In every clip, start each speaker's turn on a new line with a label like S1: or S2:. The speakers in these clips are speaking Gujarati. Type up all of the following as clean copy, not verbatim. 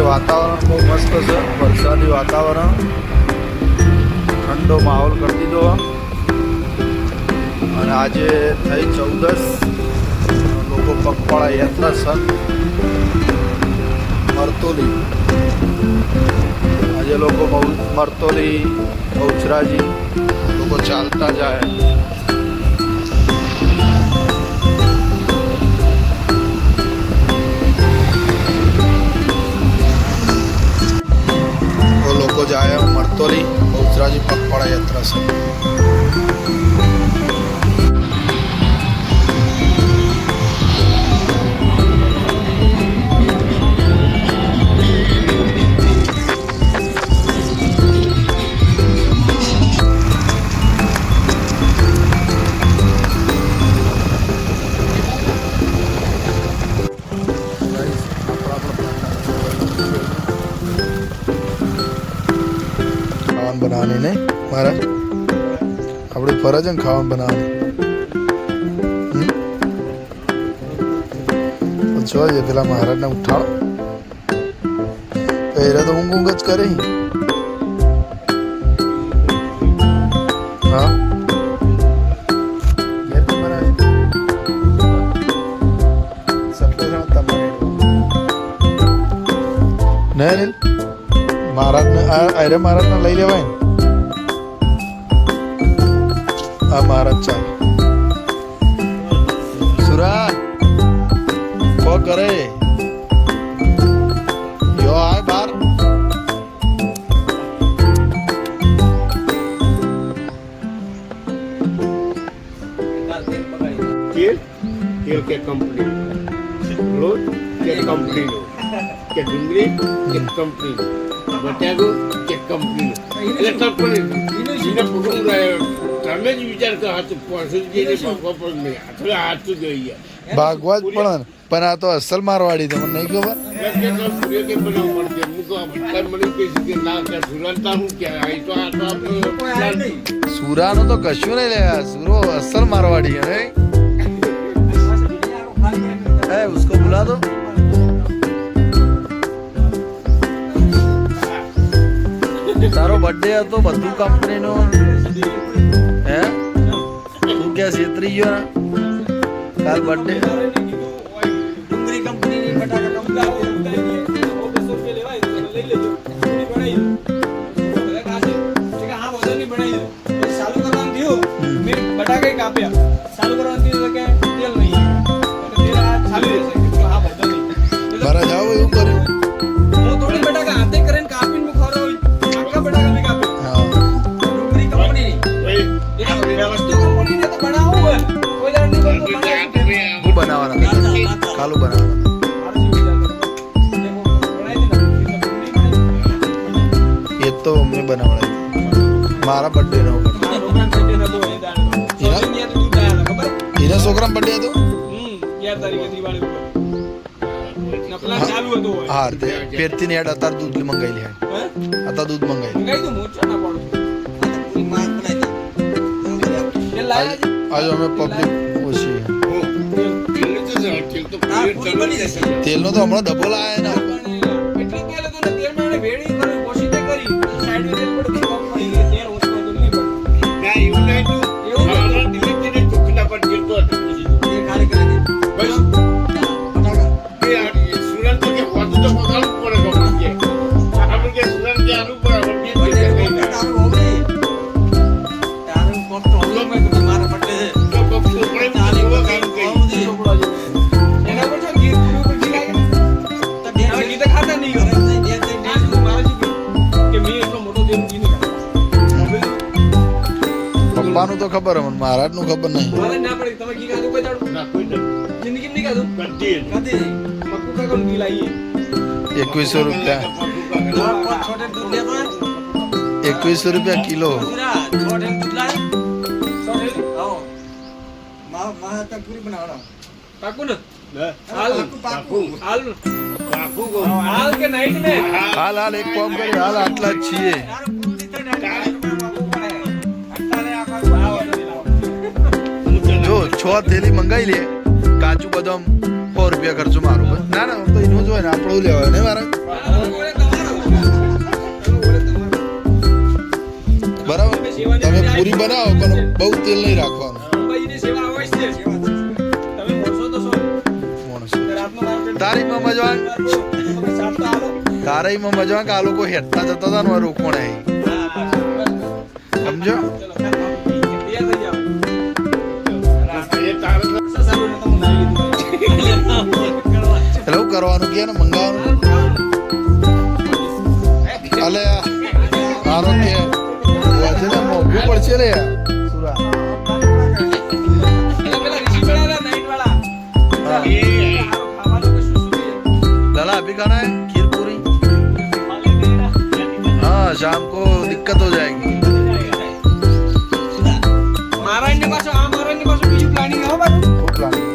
S1: વાતાવરણ બહુ મસ્ત છે, વરસાદી વાતાવરણ, ઠંડો માહોલ કરી દીધો. અને આજે થઈ 14 લોકો પગપાળા યાત્રા છે મરતોલી. આજે લોકો મરતોલી બહુચરાજી લોકો ચાલતા જાય. લોકો જાય મરતોલી બહુચરાજી પગપાળા યાત્રા છે. બનાવવાની નહીં મહારાજ, આપણી ફરજ ને ખાવાનું બનાવવાની. જોઈએ પેલા મહારાજને ઉઠાડો તો એરા તો ઊંઘ જ કરે. હા નહીં મહારાજને અરે મહારાજને લઈ લેવાય ને. આ મહારાજ ચાલ સુરા કો કરે યો આય બાર.
S2: તેલ કે કંપની લોટ કે કંપની લો કે ડુંગળી કે કંપની લો બટાકો કે કંપની એટલે કંપની એને પકડું રહ્યો. તમે જ વિચાર કરો હાથ પહોંચીને ભાગવા પણ નહીં આપણે હાથ જોઈએ
S1: ભાગવા જ પણ આ તો અસલ મારવાડી તમને નહીં ખબર. સુરાનું તો કશું નહીં લે, સુરો અસલ મારવાડી હે. उसको बुला दो. તારો બર્થડે હતો બધું કંપની નો હે, તું ક્યાં છેતરી ગયો ને કાલ બર્થડે.
S3: ડુંગળી કંપની ની બટાકા કંપની ચાલુ કરવાનું થયું. મેં બટાકા કાપ્યા, ચાલુ કરવાનું થયું કે તેલ નહીં ચાલુ રહેશે. હા બધો નહીં
S1: મારા જાવ એવું કર્યું.
S3: હું થોડી બટાકા હાથે કરીને કાપીને ખવડાવું. આખા બટાકા મેં કાપ્યા.
S1: હા
S3: ડુંગળી કંપની વસ્તુ કંપની ને તો બનાવવું હોય કોઈ દાડ નહીં બનતું.
S1: હું બનાવવાના કાલુ બનાવવાના. એ તો અમને બનાવડાવી મારા બર્થડે નો. એના છોકરા બર્થડે હતો
S3: 11 તારીખે દિવાળી ઉપર નપલા ચાલુ હતો.
S1: હા તે પેરથી ને હેડ અત્યારે દૂધ મંગાવી લે. અત્યારે દૂધ મંગાવી
S3: મંગાઈ દો મોચો ના પાડો. પૂરી માસ બનાવી દે
S1: આજે અમે પબ્લિક ઓછી. તેલનો તો હમણાં ડબો લાયા ને.
S3: એટલું તેલ હતું ને તેલ માં વેડી કરી કોશિશ કરી સાઈડ તેલ પડે તો કમ પડી ગઈ. તેલ ઓછું હતું નહીં પડે.
S2: ના એવું નહીં તું એવું ડિરેક્ટલી ચૂકના પર ગયો હતો
S3: એ ખાલી કરી દે
S2: બસ.
S3: બટાકા
S2: કે સુરત તો કે હોત તો પકાડવું પડે કંપની કે આપણે કે સુરત કે આનું પર આપણે
S3: તારું હોવે તારું કોક તો હોવે મે કે મારા બર્થડે
S2: તો કંપની પડે તાલી કામ કરી
S3: એના પર તો ગીત ઉપર જીલાય તો બે ગીત ખાતા નહીં કરે નહીં બે મારા જી કે મે એટલો મોટો દેવ જી નહીં
S1: પપ્પાનું તો ખબર મને, મહારાજનું ખબર નહીં.
S3: મારે ના પડી. તમે ઘી ખાધું કોઈ દાડો
S2: ના કોઈ નહીં
S3: જિંદગી નહીં ખાધું
S2: કરતી
S3: કદી મક્કુ કાકા ઘી લાવીએ
S1: 2100 રૂપિયા.
S3: છોટે દૂધ લેવા
S1: 2100 રૂપિયા કિલો.
S3: છોટે દૂધ લાવી આવો મા તા પૂરી બનાવવાનો કાકુ ને હાલ પાકુ હાલ હાલ કે નાઈટ ને
S1: હાલ હાલ એક કામ કરી હાલ આટલા જ છીએ. જો 6 થેલી મંગાવી લે કાજુ બદામ ₹100 ખર્ચો મારું બસ. ના ના તો એનું જ હોય ને આપણું લેવાય ને મારે બરાબર. તમે પૂરી બનાવો પણ બહુ તેલ નહીં રાખવાનું. તારીમાં મજવાન તારીમાં મજવાન કે આ લોકો હેઠતા જતા હતા ને રોકોણે સમજો. એટલે શું કરવાનું કે ને મંગાવવાનું અલે મારો કે વજન મોંઘું પડશે રે સુરા. लाला अभी खाना है खीर पूरी. हाँ शाम को दिक्कत हो जाएगी.
S3: महाराज पास બીજું પ્લાનિંગ આવો બાબુ.
S1: खूब प्लानिंग.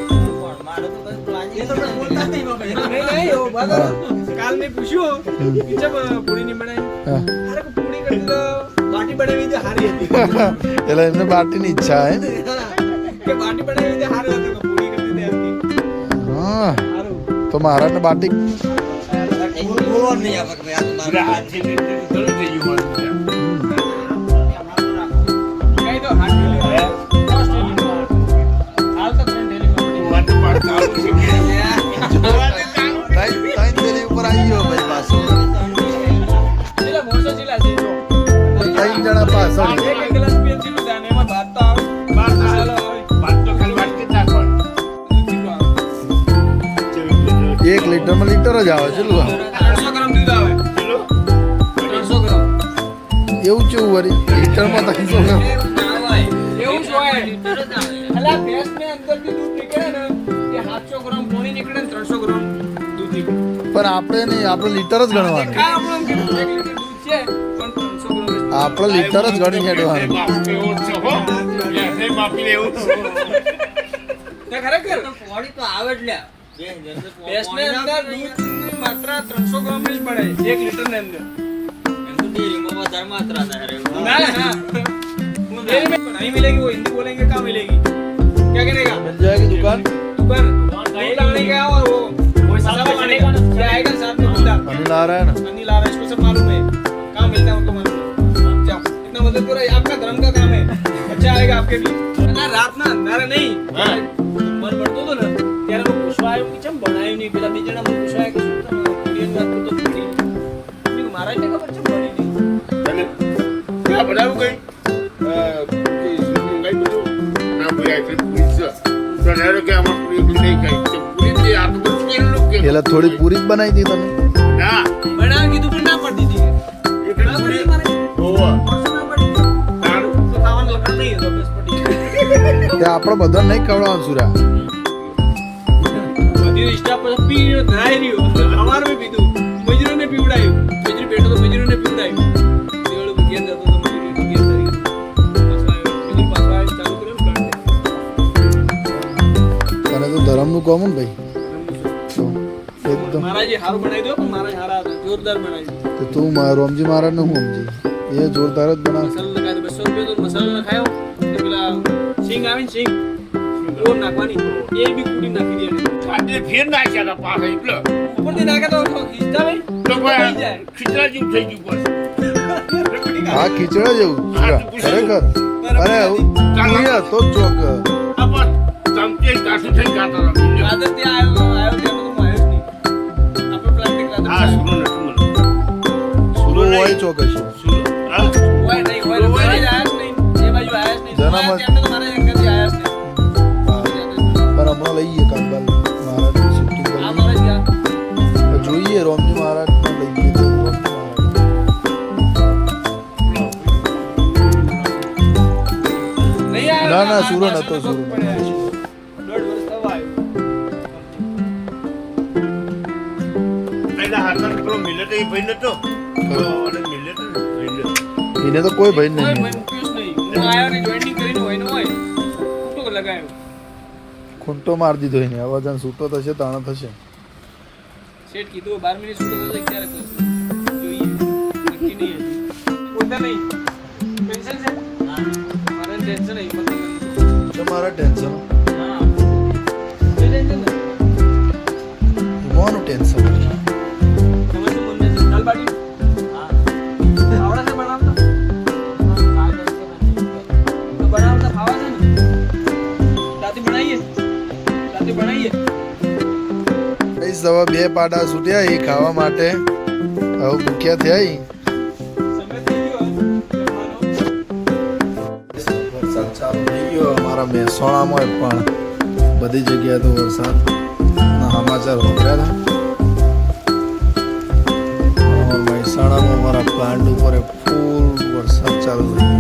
S3: કાલ મેં પૂછ્યું કે જબ પૂરી નહીં બનાવી
S1: हाँ.
S3: અરે પૂરી કરી તો બાટી બનાવી તો હારી હતી
S1: એટલે એમને બાટીની ઈચ્છા હે.
S3: કે બાટી બનાવી તો હારી હતી પૂરી કરી દે હતી
S1: હા
S3: હારું
S1: તો મહારાજને બાટી
S3: બોલવા નહીં આ વખતે આ
S2: હાથથી ઘણું થઈ ગયું મારું.
S3: કઈ તો હાથ હાલ તો ત્રણ ડેલી
S2: વાત વાત ચાલુ છે.
S1: ત્રણ પેલી ઉપર આવી ગયો ભાઈ પાછો.
S3: પેલા મોસો ચીલા છે જો
S1: 3 જણા પાછળ.
S3: એક ગ્લાસ પીએ ચીલું દાને એમાં ભાત તો આવે
S2: વાત તો
S3: ચાલો
S2: હાલ.
S3: આવે
S2: વાત તો ખાલી વાત કે નાખવાનું.
S3: ચીલું આવે
S1: 1 લીટરમાં લીટર જ આવે છે લુઆ.
S3: 300 ગ્રામ દૂધ આવે
S2: ચલો.
S3: 300 ગ્રામ
S1: એવું કેવું વળી લીટરમાં 300 ગ્રામ.
S3: એવું જ હોય અલા ભેંસ ને અંદર થી દૂધ નીકળે ને એ 700 ગ્રામ પાણી નીકળે ને 300 ગ્રામ દૂધ નીકળે
S1: પણ આપણે નહીં આપણે લીટર જ ગણવાનું.
S3: કા આપણું એમ કીધું 1 લીટર દૂધ છે પણ 300 ગ્રામ
S1: આપણે લીટર જ ગણી હેડવાનું.
S2: બાપુ એવો જ છે હો. લે બાપી એવું જ છે.
S3: તે ખરેખર
S4: પાણી તો આવે જ લ્યા.
S3: ભેંસ ને અંદર દૂધની માત્રા 300 ગ્રામ ની જ પડે 1 લીટર ને અંદર
S4: એમ તો ડેરીમાં વધારે માત્રા થાય રે.
S3: ना ना डेयरी में नहीं मिलेगी वो हिंदी बोलेंगे कहाँ मिलेगी क्या करेगा
S1: मिल जाएगी दुकान.
S3: दुकान दूध लाने का और वो मसाला लाने का क्या आएगा साथ में दूध
S1: अनिल आ रहा है ना.
S3: अनिल आ रहा है इसको सब मालूम है कहाँ मिलता है उनको मालूम है जाओ इतना मतलब पूरा आपका धर्म का काम है अच्छा आएगा आपके भी ना रात ना अंधारा नहीं मन पड़तो तो ना ત્યારે હું પૂછવા આવ્યો કે ચમ બનાવ્યું નહીં પેલા બીજાના મને પૂછવા કે શું કોરિયન વાત તો પૂરી મારા ને ખબર છે બની નહીં
S2: અને ત્યાં બનાવું કઈ કઈ બધું ના ભૂલાય છે પૂરી તો ધારો કે આમાં પૂરી નહીં કઈ તો પૂરી જે આ તો બધું કેટલું કે
S1: એટલે થોડી પૂરી જ બનાવી દી તમે.
S2: ના
S3: બનાવ કીધું પણ ના પડતી હતી
S2: એક પૂરી ઓવા તારું
S3: તો ખાવાનું લખણ નહીં હતો બસ પડી
S1: તે આપણે બધા નહીં ખવડાવવાનું સુરા.
S3: બધી સ્ટાફ પર પી ધરાઈ રહ્યો અમારું બી પીધું મજૂરોને પીવડાયું મજૂરી બેઠો તો મજૂરોને પીવડાયું દેવળ ગેર જતો તો મજૂરી ગેર કરી પાછો આવ્યો ચાલુ કર્યો
S1: તને તો ધર્મનું કોમન ભાઈ. તો એકદમ
S3: મહારાજે હારું બનાવી દો પણ મહારાજ હારા હતા જોરદાર બનાવી
S1: તો તું રોમજી મહારાજ ને હું સમજી એ જોરદાર જ બનાવ.
S3: મસાલો લગાવી દો 200 રૂપિયા તો મસાલો લખાયો તે પેલા સિંગ આવે ને સિંગ ઓ નાખવાની એ બી કુડી નાખી દે
S2: આજે ફેર નાખ્યા હતા પાછા એટલે
S3: ઉપરથી નાખે તો ખીચતા ભાઈ
S2: તો કોઈ ખીચડા જેવું થઈ ગયું પછી
S1: હા ખીચડા જેવું સુરા ખરેખર. અરે તું એ તો જ ચોક
S2: આ પણ ચમચે કાઠું થઈ જતા હતા
S3: રાધર ત્યાં આવ્યો ત્યાં તો હું આવ્યો જ નહીં આપણે પ્લાસ્ટિક
S2: હા
S3: રાધર
S2: સુનો નથી મને
S1: સુરો હોય ચોક હશે.
S2: સુનો હા
S3: હોય નહીં હોય મહારાજ આયા જ નહીં એ બાજુ આયા જ નહીં
S1: જન્મ જ-
S3: ત્યાં તો મારા અંગથી આયા જ નહીં
S1: હા. પણ હમણાં લઈએ કાંબાલ મહારાજની શિફ્ટિંગ
S3: આ
S1: કરી
S3: મહારાજ ગયા
S1: જોઈએ રોમજી મહારાજ લઈએ તો રોમજી મહારાજ.
S3: નહીં આવ્યો
S1: ના, ના,
S3: આ
S1: સુરો
S3: પાછળ
S1: નતો,
S3: તો
S1: સુરો
S3: પડ્યા છે. 1.5 વર્ષ થવા આવ્યો
S2: એના હાથમાં પેલો મિલે તો એ ભાઈ નતો અને મિલે તો ભાઈ
S1: એને તો કોઈ ભાઈ
S3: કોઈ
S1: નહીં.
S3: મેં મૂક્યું જ નહીં હું આવ્યો ને જોઈનિંગ કરીને હોય ને હોય ખોટો લગાવ્યો
S1: ખૂંટો મારી દીધો એને અવાજ છૂટો થશે તાણો થશે.
S3: સેટ કીધું 12 મિનિટ સુધી તો ક્યારે થશે જોઈએ નક્કી નહીં હજી બોલતા નહીં ટેન્શન છે મારે ટેન્શન નહીં મતલબ
S1: તમારા ટેન્શન
S3: હા ટેન્શન નહીં
S1: ટેન્શન નહીં.
S3: તમે શું મન में दाल बाटी आवड़ा से बनावता तो बनावता खावा છે ને રાતે બનાવીએ
S1: ગાઈસ હવે 2 પાડા છૂટ્યા એ ખાવા માટે. હવે ભૂખ્યા થયા.
S3: સમય થઈ ગયો જમવાનો.
S1: વરસાદ ચાલુ થઈ ગયો અમારા મહેસાણામાં પણ બધી જગ્યાએ તો વરસાદ સમાચાર હોગ્યા હતા. મહેસાણામાં અમારા પ્લાન્ટ ઉપર ફૂલ વરસાદ ચાલુ થઈ ગયો.